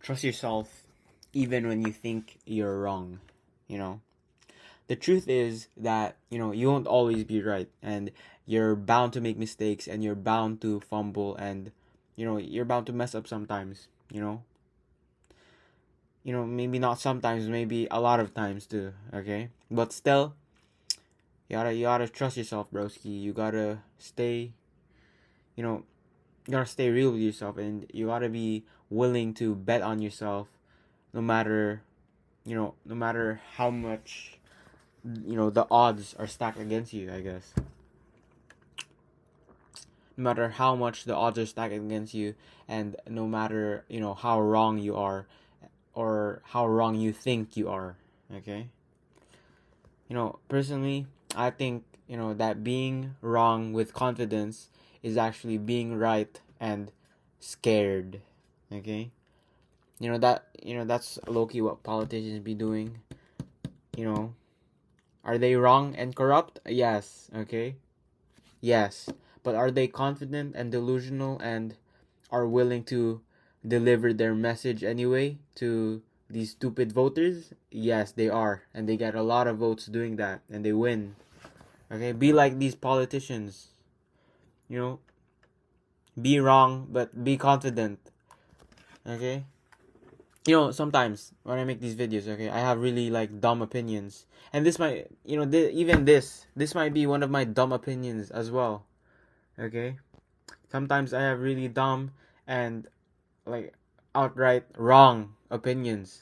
Trust yourself even when you think you're wrong, you know. The truth is that, you won't always be right, and you're bound to make mistakes, and you're bound to fumble, and you're bound to mess up sometimes, maybe not sometimes, maybe a lot of times too, okay? But still, you gotta trust yourself, broski. You know, you gotta stay real with yourself, and you gotta be willing to bet on yourself, no matter, no matter how much, the odds are stacked against you, I guess. No matter how much the odds are stacked against you, and no matter, how wrong you are, or how wrong you think you are, okay? Personally, I think, that being wrong with confidence is actually being right and scared, okay? That's low-key what politicians be doing, you know. Are they wrong and corrupt? Yes, okay? Yes. But are they confident and delusional and are willing to deliver their message anyway to these stupid voters? Yes, they are. And they get a lot of votes doing that. And they win. Okay? Be like these politicians. Be wrong, but be confident. Okay? Sometimes when I make these videos, okay, I have really like dumb opinions. And this might, even this might be one of my dumb opinions as well. Okay? Sometimes I have really dumb and like outright wrong opinions.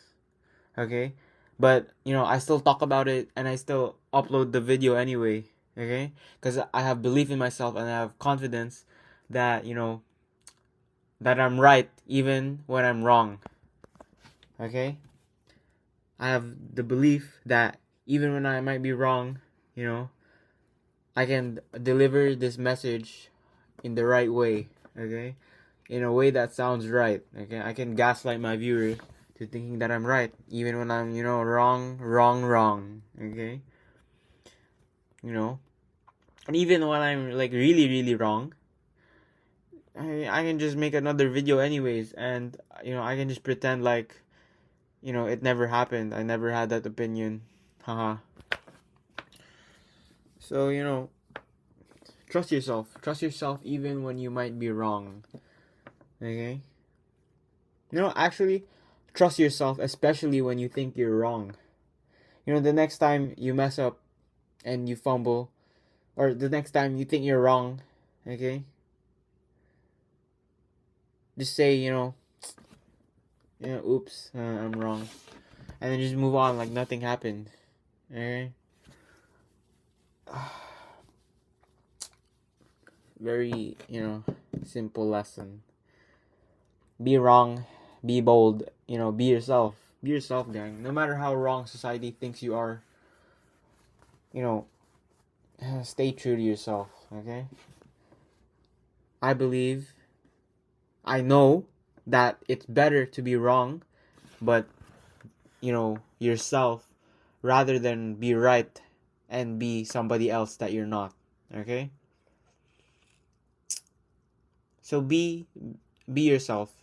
Okay? But, I still talk about it and I still upload the video anyway. Okay? Because I have belief in myself and I have confidence that, that I'm right even when I'm wrong. Okay? I have the belief that even when I might be wrong, I can deliver this message in the right way, okay? In a way that sounds right, okay? I can gaslight my viewers to thinking that I'm right, even when I'm, wrong, okay? And even when I'm, like, really, really wrong, I can just make another video anyways, and, I can just pretend like, it never happened. I never had that opinion. Haha. So, trust yourself. Trust yourself even when you might be wrong. Okay? Actually, trust yourself, especially when you think you're wrong. The next time you mess up and you fumble, or the next time you think you're wrong, okay? Just say, oops, I'm wrong. And then just move on like nothing happened. Okay? Very, simple lesson. Be wrong, be bold, be yourself. Be yourself, gang. No matter how wrong society thinks you are, stay true to yourself, okay? I know that it's better to be wrong, but, yourself, rather than be right and be somebody else that you're not, okay? So be yourself.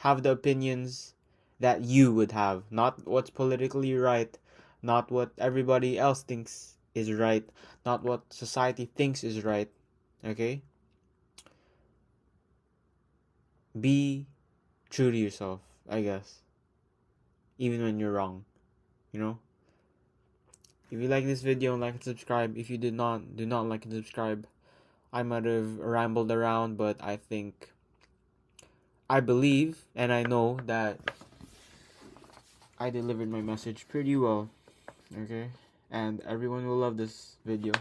Have the opinions that you would have, not what's politically right, not what everybody else thinks is right, not what society thinks is right, okay? Be true to yourself, I guess, even when you're wrong, If you like this video, like and subscribe. If you do not like and subscribe. I might have rambled around, but I believe and I know that I delivered my message pretty well, okay? And everyone will love this video,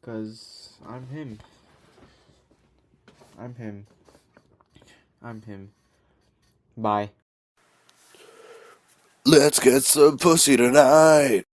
because I'm him. I'm him. I'm him. Bye. Let's get some pussy tonight.